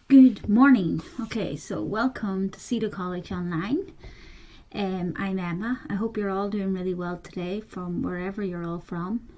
Good morning. Okay, so welcome to SEDA College Online. I'm Emma. I hope you're all doing really well today from wherever you're all from.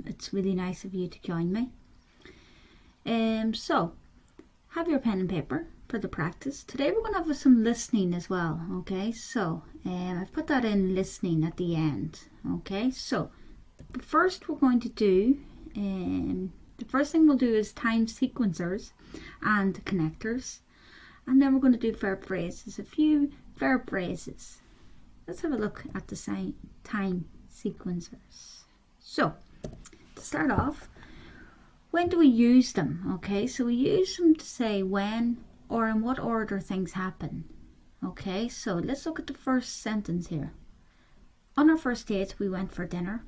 It's really nice of you to join me. So have your pen and paper for the practice. Today we're going to have some listening as well. Okay, so I've put that in listening at the end. Okay, so first we're going to do the first thing we'll do is time sequencers and connectors, and then we're going to do verb phrases, a few verb phrases. Let's have a look at the time sequencers. So to start off, when do we use them? Okay, so we use them to say when or in what order things happen. Okay, so let's look at the first sentence here. On our first date we went for dinner.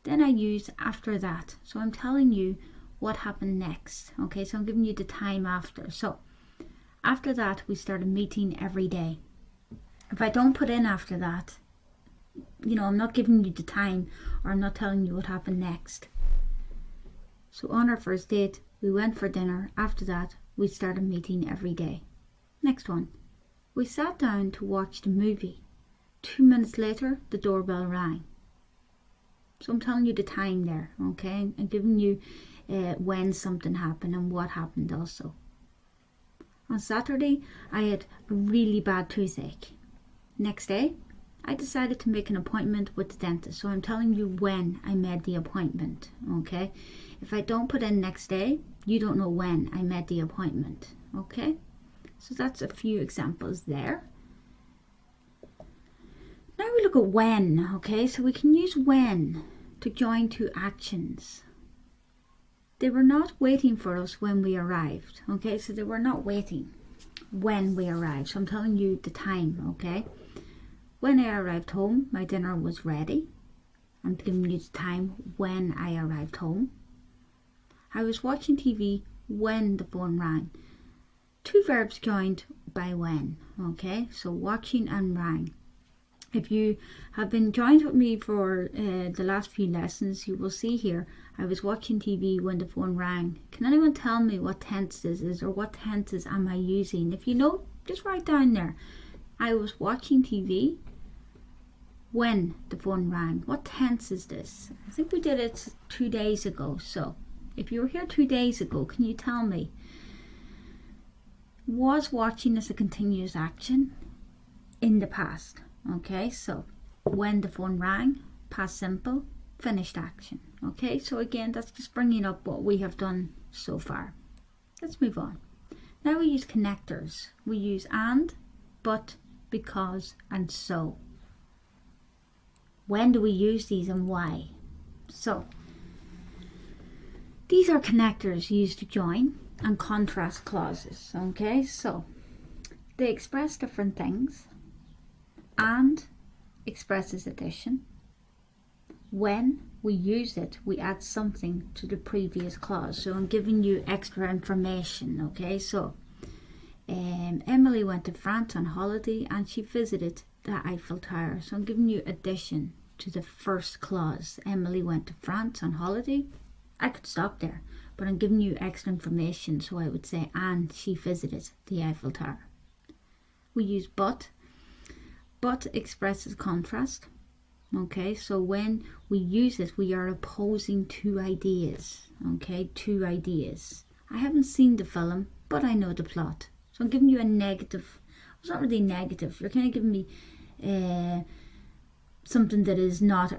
Then I use after that. So I'm telling you what happened next. Okay, so I'm giving you the time after. So after that, we started meeting every day. If I don't put in after that, I'm not giving you the time, or I'm not telling you what happened next. So on our first date, we went for dinner. After that, we started meeting every day. Next one. We sat down to watch the movie. 2 minutes later, the doorbell rang. So I'm telling you the time there, okay? I'm giving you when something happened and what happened also. On Saturday, I had a really bad toothache. Next day, I decided to make an appointment with the dentist. So I'm telling you when I made the appointment, okay? If I don't put in next day, you don't know when I made the appointment, okay? So that's a few examples there. Now we look at when, okay? So we can use when to join two actions. They were not waiting for us when we arrived, okay? So they were not waiting when we arrived. So I'm telling you the time, okay? When I arrived home, my dinner was ready. I'm giving you the time when I arrived home. I was watching TV when the phone rang. Two verbs joined by when, okay? So watching and rang. If you have been joined with me for the last few lessons, you will see here, I was watching TV when the phone rang. Can anyone tell me what tense this is, or what tenses am I using? If you know, just write down there. I was watching TV when the phone rang. What tense is this? I think we did it 2 days ago. So if you were here 2 days ago, can you tell me, was watching as a continuous action in the past? Okay, so when the phone rang, past simple, finished action. Okay, so again, that's just bringing up what we have done so far. Let's move on. Now we use connectors. We use and, but, because, and so. When do we use these and why? So these are connectors used to join and contrast clauses. Okay, so they express different things. And expresses addition. When we use it, we add something to the previous clause. So I'm giving you extra information, okay? So Emily went to France on holiday and she visited the Eiffel Tower. So I'm giving you addition to the first clause. Emily went to France on holiday. I could stop there, but I'm giving you extra information. So I would say, and she visited the Eiffel Tower. We use but. But expresses contrast. Okay, so when we use it, we are opposing two ideas. Okay, two ideas. I haven't seen the film, but I know the plot. So I'm giving you a negative. It's not really negative. You're kind of giving me something that is not,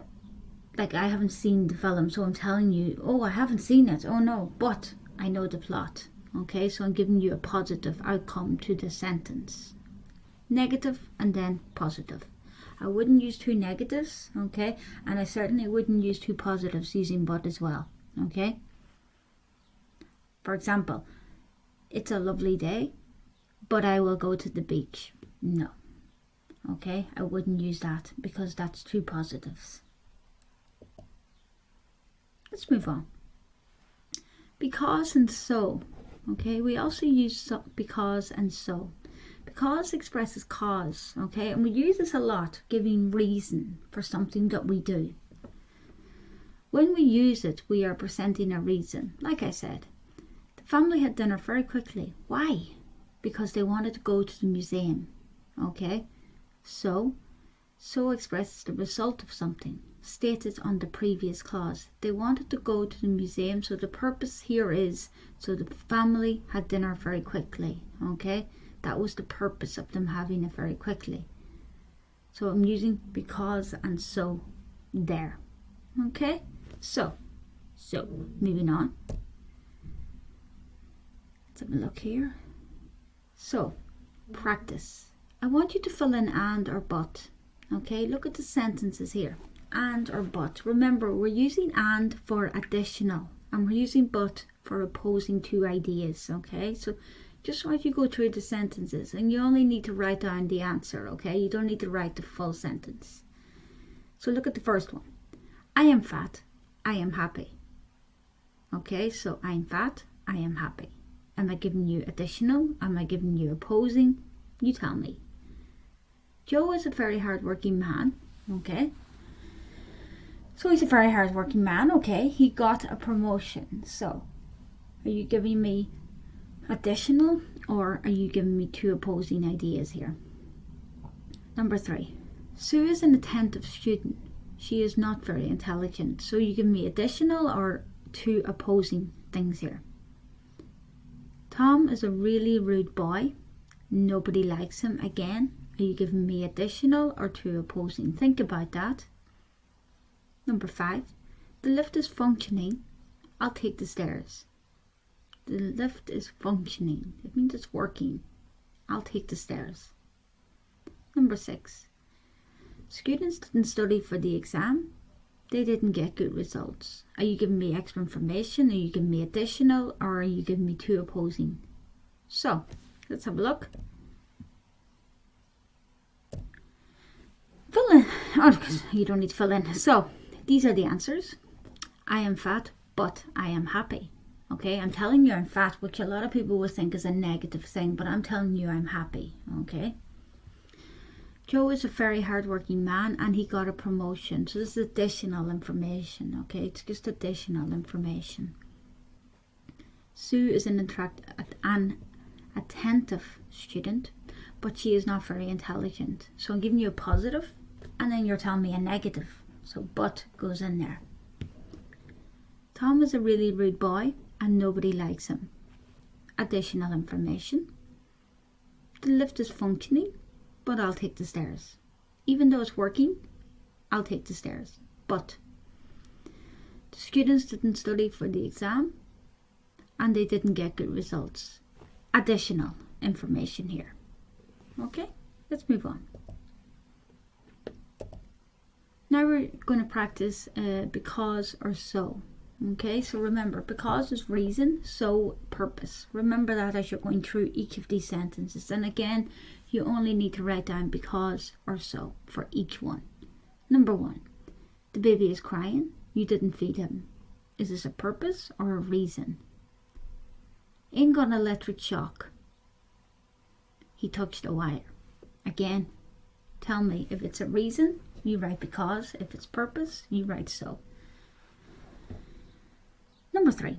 like I haven't seen the film, so I'm telling you, oh, I haven't seen it. Oh no, but I know the plot. Okay, so I'm giving you a positive outcome to the sentence. Negative and then positive. I wouldn't use two negatives, okay, and I certainly wouldn't use two positives using but as well, okay. For example, it's a lovely day, but I will go to the beach. No, okay, I wouldn't use that because that's two positives. Let's move on. Because and so, okay, we also use so, because and so. Because expresses cause, okay, and we use this a lot, giving reason for something that we do. When we use it, we are presenting a reason. Like I said, the The family had dinner very quickly. Why? Because they wanted to go to the museum. Okay? So expresses the result of something stated on the previous clause. They wanted to go to the museum, so the purpose here is, so the family had dinner very quickly. Okay? That was the purpose of them having it very quickly. So I'm using because and so there. Okay? So moving on. Let's have a look here. So, practice. I want you to fill in and or but. Okay, look at the sentences here. And or but. Remember, we're using and for additional, and we're using but for opposing two ideas. Okay, so just as you go through the sentences, and you only need to write down the answer. Okay, you don't need to write the full sentence. So look at the first one. I am fat. I am happy. Okay, so I'm fat. I am happy. Am I giving you additional? Am I giving you opposing? You tell me. Joe is a very hard-working man. Okay. So he's a very hard-working man. Okay. He got a promotion. So are you giving me additional or are you giving me two opposing ideas here? Number 3. Sue is an attentive student. She is not very intelligent. So you give me additional or two opposing things here. Tom is a really rude boy. Nobody likes him. Again, are you giving me additional or two opposing? Think about that. Number 5. The lift is functioning. I'll take the stairs. The lift is functioning. It means it's working. I'll take the stairs. Number 6. Students didn't study for the exam. They didn't get good results. Are you giving me extra information? Are you giving me additional? Or are you giving me two opposing? So, let's have a look. Fill in. Oh, you don't need to fill in. So, these are the answers. I am fat, but I am happy. Okay, I'm telling you I'm fat, which a lot of people will think is a negative thing, but I'm telling you I'm happy. Okay. Joe is a very hardworking man and he got a promotion. So this is additional information, okay? It's just additional information. Sue is an attentive student, but she is not very intelligent. So I'm giving you a positive and then you're telling me a negative. So but goes in there. Tom is a really rude boy and nobody likes him. Additional information. The lift is functioning, but I'll take the stairs. Even though it's working, I'll take the stairs. But the students didn't study for the exam and they didn't get good results. Additional information here. Okay, let's move on. Now we're going to practice because or so. Okay, so remember, because is reason, so purpose. Remember that as you're going through each of these sentences. And again, you only need to write down because or so for each one. Number 1, the baby is crying. You didn't feed him. Is this a purpose or a reason? In got an electric shock. He touched a wire. Again, tell me if it's a reason, you write because. If it's purpose, you write so. Number 3.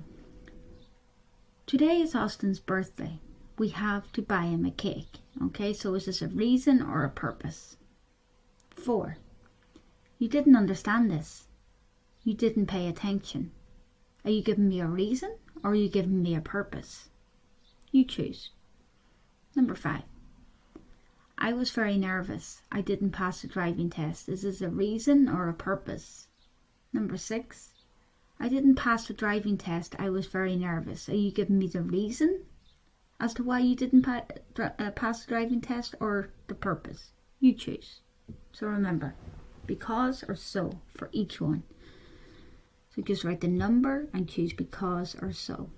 Today is Austin's birthday. We have to buy him a cake. Okay, so is this a reason or a purpose? 4. You didn't understand this. You didn't pay attention. Are you giving me a reason or are you giving me a purpose? You choose. Number 5. I was very nervous. I didn't pass the driving test. Is this a reason or a purpose? Number 6. I didn't pass the driving test. I was very nervous. Are you giving me the reason as to why you didn't pass the driving test or the purpose? You choose. So remember, because or so for each one. So just write the number and choose because or so.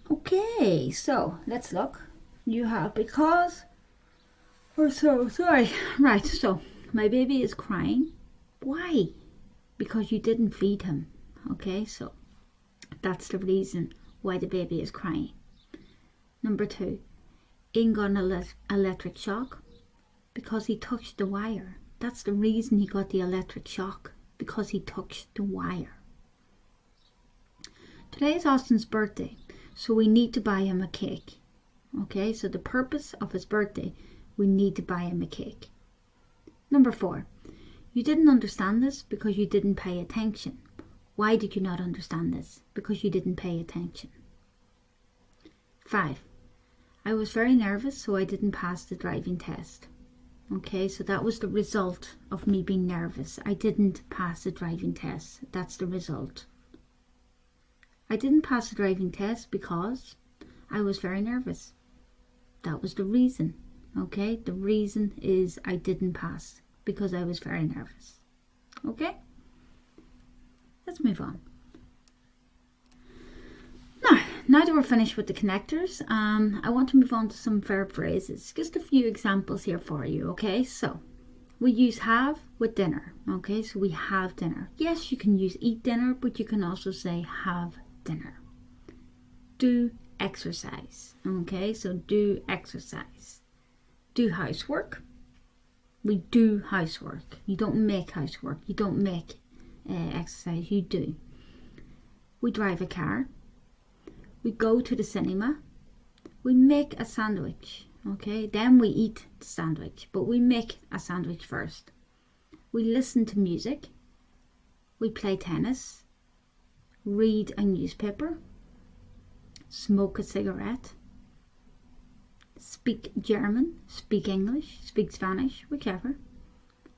Okay, so let's look. You have because or so. Sorry. Right, so my baby is crying. Why? Because you didn't feed him. Okay, so that's the reason why the baby is crying. Number 2, Ian got an electric shock because he touched the wire. That's the reason he got the electric shock, because he touched the wire. Today is Austin's birthday, so we need to buy him a cake. Okay, so the purpose of his birthday, we need to buy him a cake. Number 4, you didn't understand this because you didn't pay attention. Why did you not understand this? Because you didn't pay attention. 5, I was very nervous, so I didn't pass the driving test. Okay, so that was the result of me being nervous. I didn't pass the driving test. That's the result. I didn't pass the driving test because I was very nervous. That was the reason. Okay, the reason is I didn't pass because I was very nervous. Okay, let's move on. Now that we're finished with the connectors, I want to move on to some verb phrases. Just a few examples here for you, okay? So, we use have with dinner, okay? So we have dinner. Yes, you can use eat dinner, but you can also say have dinner. Do exercise, okay? So do exercise. Do housework. We do housework. You don't make housework. You don't make exercise. You do. We drive a car. We go to the cinema. We make a sandwich, okay? Then we eat the sandwich, but we make a sandwich first. We listen to music. We play tennis. Read a newspaper. Smoke a cigarette. Speak German. Speak English. Speak Spanish, whichever.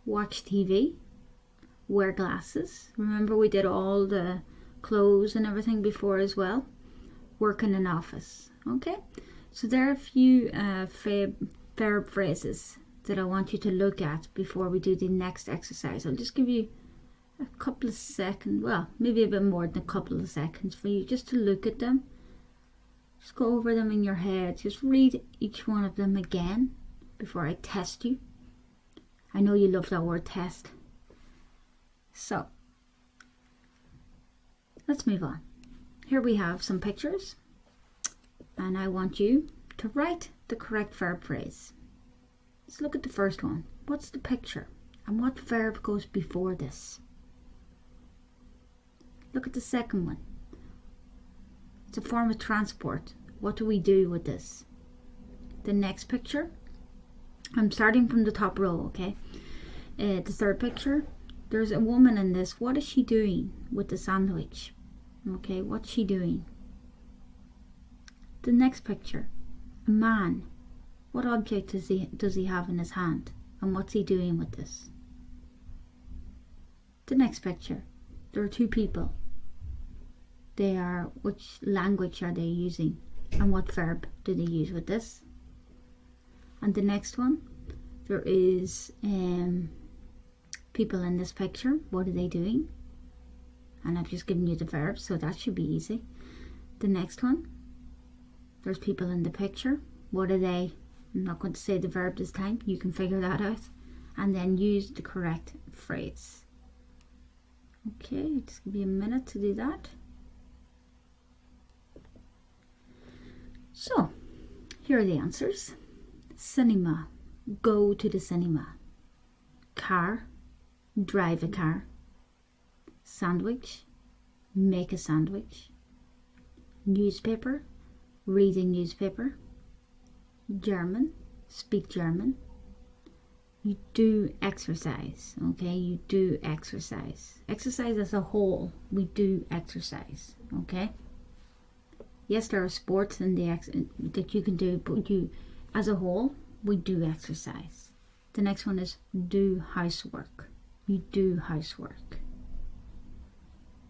Watch TV. Wear glasses. Remember we did all the clothes and everything before as well. Work in an office. Okay, so there are a few verb phrases that I want you to look at before we do the next exercise. I'll just give you a couple of seconds, well, maybe a bit more than a couple of seconds for you just to look at them. Just go over them in your head. Just read each one of them again before I test you. I know you love that word test. So, let's move on. Here we have some pictures, and I want you to write the correct verb phrase. Let's look at the first one. What's the picture? And what verb goes before this? Look at the second one. It's a form of transport. What do we do with this? The next picture, I'm starting from the top row, okay? The third picture, there's a woman in this. What is she doing with the sandwich? Okay, what's she doing? The next picture, a man. What object does he have in his hand? And what's he doing with this? The next picture, there are two people. Which language are they using? And what verb do they use with this? And the next one, there is people in this picture. What are they doing? And I've just given you the verb, so that should be easy. The next one, there's people in the picture. What are they? I'm not going to say the verb this time. You can figure that out. And then use the correct phrase. Okay, just give you a minute to do that. So, here are the answers. Cinema, go to the cinema. Car, drive a car. Sandwich, make a sandwich. Newspaper, read a newspaper. German, speak German. You do exercise, okay? You do exercise. Exercise as a whole, we do exercise, okay? Yes, there are sports that you can do, but as a whole, we do exercise. The next one is do housework. You do housework.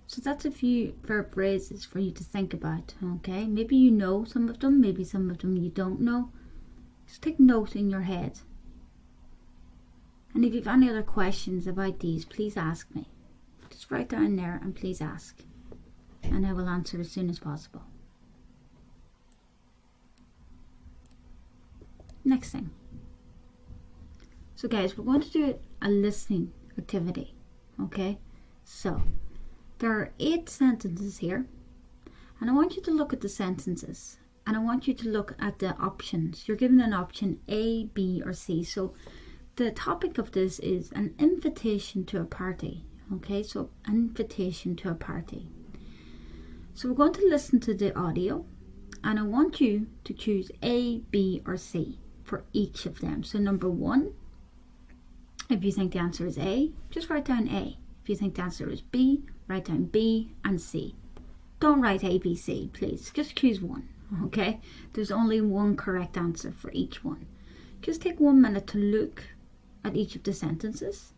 So that's a few verb phrases for you to think about, okay? Maybe you know some of them, maybe some of them you don't know. Just take note in your head. And if you have any other questions about these, please ask me. Just write down there and please ask. And I will answer as soon as possible. Next thing. So guys, we're going to do a listening activity, okay? So, there are 8 sentences here, and I want you to look at the sentences, and I want you to look at the options. You're given an option A, B, or C. So the topic of this is an invitation to a party, okay? So an invitation to a party. So we're going to listen to the audio, and I want you to choose A, B, or C for each of them. So number 1, if you think the answer is A, just write down A. If you think the answer is B, write down B and C. Don't write A, B, C, please. Just choose one, okay? There's only one correct answer for each one. Just take 1 minute to look at each of the sentences.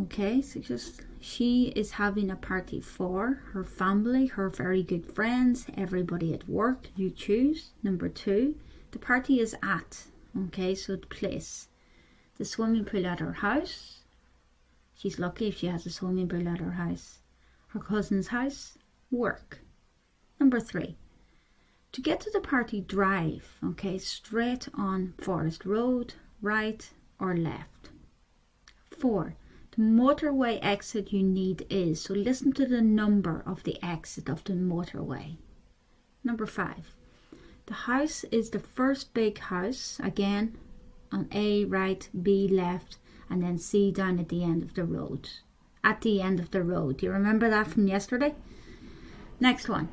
Okay, so she is having a party for her family, her very good friends, everybody at work. You choose. Number 2, the party is at. Okay, so the place. The swimming pool at her house. She's lucky if she has a swimming pool at her house. Her cousin's house. Work. Number 3, to get to the party, drive. Okay, straight on Forest Road, right or left. 4, the motorway exit you need is, so listen to the number of the exit of the motorway. Number 5, the house is the first big house, again on A right, B left, and then C down at the end of the road. At the end of the road. Do you remember that from yesterday? Next one.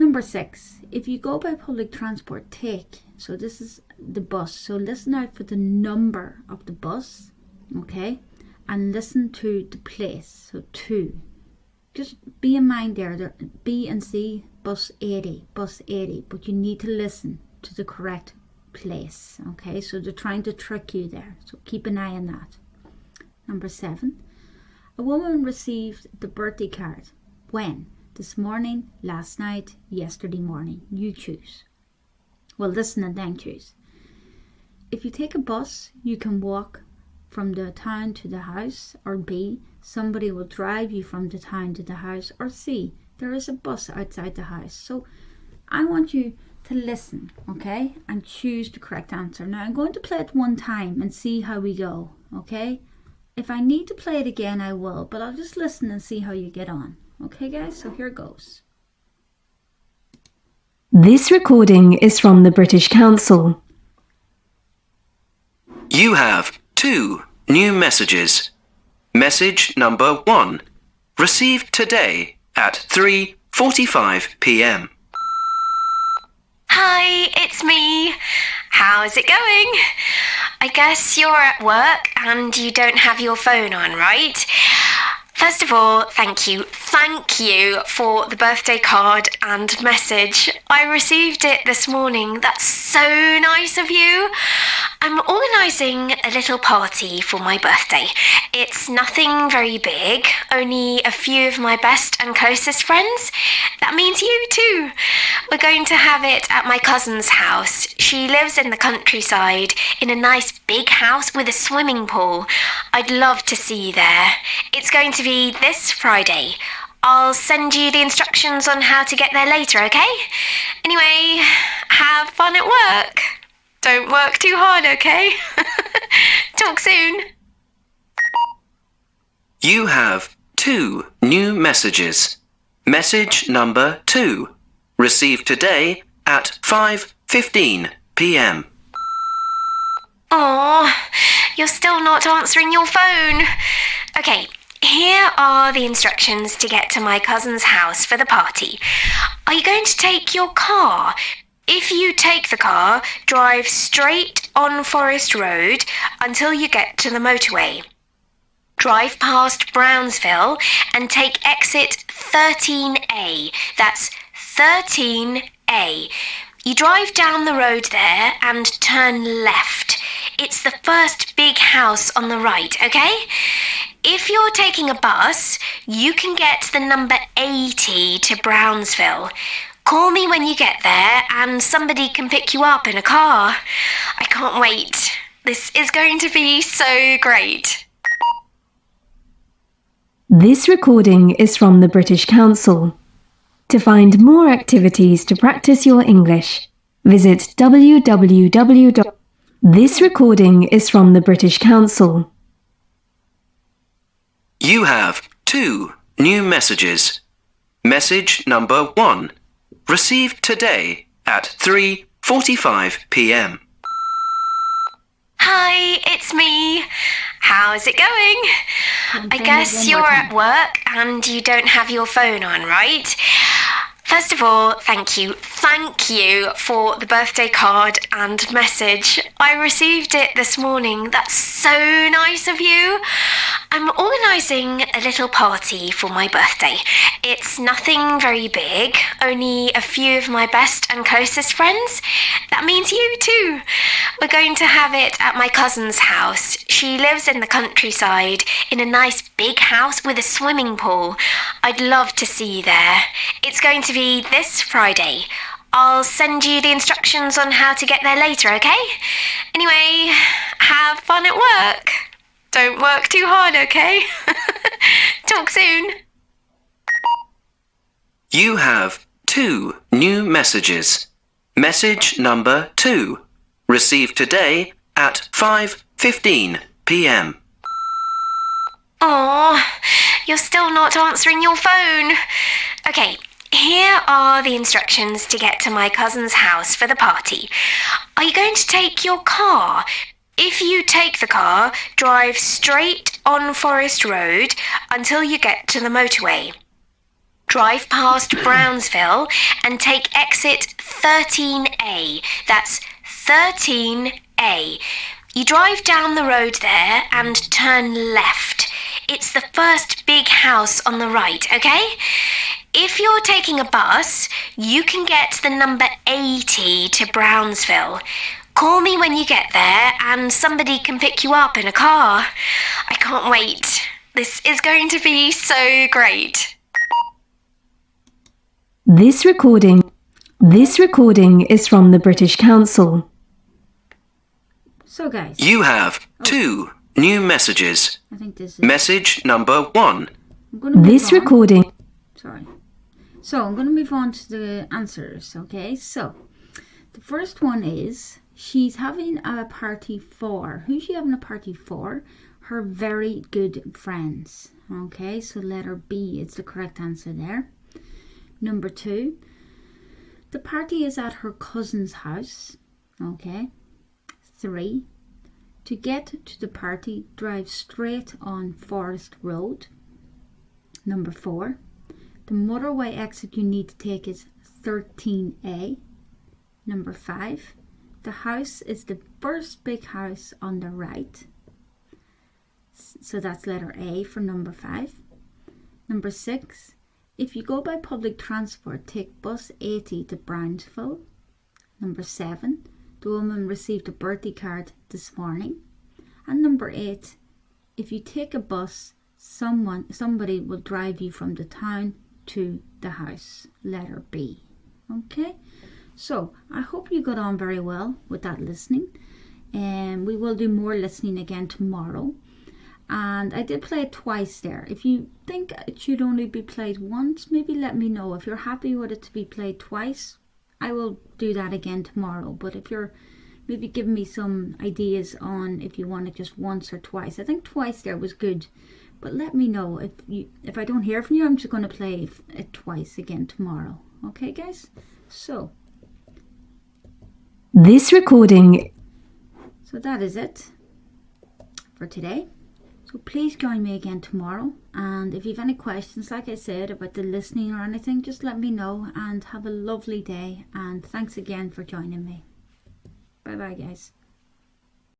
Number 6, if you go by public transport, take, so this is the bus, so listen out for the number of the bus, okay, and listen to the place, so 2. Just be in mind there, B and C, bus 80, but you need to listen to the correct place, okay, so they're trying to trick you there, so keep an eye on that. Number 7, a woman received the birthday card. When? This morning, last night, yesterday morning. You choose. Well, listen and then choose. If you take a bus, you can walk from the town to the house, or B, somebody will drive you from the town to the house, or C, there is a bus outside the house. So I want you to listen, okay, and choose the correct answer. Now I'm going to play it 1 time and see how we go, okay? If I need to play it again, I will, but I'll just listen and see how you get on. Okay, guys, so here goes. This recording is from the British Council. You have 2 new messages. Message number 1, received today at 3:45 p.m. Hi, it's me. How's it going? I guess you're at work and you don't have your phone on, right? First of all, thank you for the birthday card and message. I received it this morning. That's so nice of you. I'm organising a little party for my birthday. It's nothing very big, only a few of my best and closest friends. That means you too. We're going to have it at my cousin's house. She lives in the countryside in a nice big house with a swimming pool. I'd love to see you there. It's going to be this Friday. I'll send you the instructions on how to get there later, okay? Anyway, have fun at work. Don't work too hard, okay? Talk soon. You have 2 new messages. Message number 2, received today at 5:15 p.m. Aw, you're still not answering your phone. Okay, here are the instructions to get to my cousin's house for the party. Are you going to take your car? If you take the car, drive straight on Forest Road until you get to the motorway. Drive past Brownsville and take exit 13A. That's 13A. You drive down the road there and turn left. It's the first big house on the right, okay? If you're taking a bus, you can get the number 80 to Brownsville. Call me when you get there and somebody can pick you up in a car. I can't wait. This is going to be so great. This recording is from the British Council. To find more activities to practice your English, visit www. This recording is from the British Council. You have 2 new messages. Message number 1, received today at 3:45 p.m. Hi, it's me. how's it going? I guess you're at work and you don't have your phone on, right? First of all, thank you for the birthday card and message. I received it this morning. That's so nice of you. I'm organising a little party for my birthday. It's nothing very big, only a few of my best and closest friends. That means you too. We're going to have it at my cousin's house. She lives in the countryside in a nice big house with a swimming pool. I'd love to see you there. It's going to be this Friday. I'll send you the instructions on how to get there later, okay? Anyway, have fun at work. Don't work too hard, okay? Talk soon. You have 2 new messages. Message number 2. Received today at 5:15 p.m. Aw, you're still not answering your phone. Okay, here are the instructions to get to my cousin's house for the party. Are you going to take your car? If you take the car, drive straight on Forest Road until you get to the motorway. Drive past Brownsville and take exit 13A. That's 13A. You drive down the road there and turn left. It's the first big house on the right, okay? If you're taking a bus, you can get the number 80 to Brownsville. Call me when you get there and somebody can pick you up in a car. I can't wait. This is going to be so great. This recording is from the British Council. So guys, You have 2 new messages. I think this is... Message number 1. I'm gonna move This on. recording Sorry. So I'm going to move on to the answers, okay? So the first one is, she's having a party for... Who's she having a party for? Her very good friends. Okay, so letter B is the correct answer there. Number 2, the party is at her cousin's house. Okay. 3, to get to the party, drive straight on Forest Road. Number 4, the motorway exit you need to take is 13A. Number 5, the house is the first big house on the right. So that's letter A for number 5. Number 6, if you go by public transport, take bus 80 to Brownsville. Number 7, the woman received a birthday card this morning. And number 8, if you take a bus, somebody will drive you from the town to the house. Letter B. Okay, so I hope you got on very well with that listening, and we will do more listening again tomorrow. And I did play it twice there. If you think it should only be played once, maybe let me know. If you're happy with it to be played twice, I will do that again tomorrow. But if you're maybe giving me some ideas on if you want it just once or twice, I think twice there was good. But let me know. If I don't hear from you, I'm just going to play it twice again tomorrow. Okay, guys? So that is it for today. So please join me again tomorrow. And if you have any questions, like I said, about the listening or anything, just let me know. And have a lovely day. And thanks again for joining me. Bye bye, guys.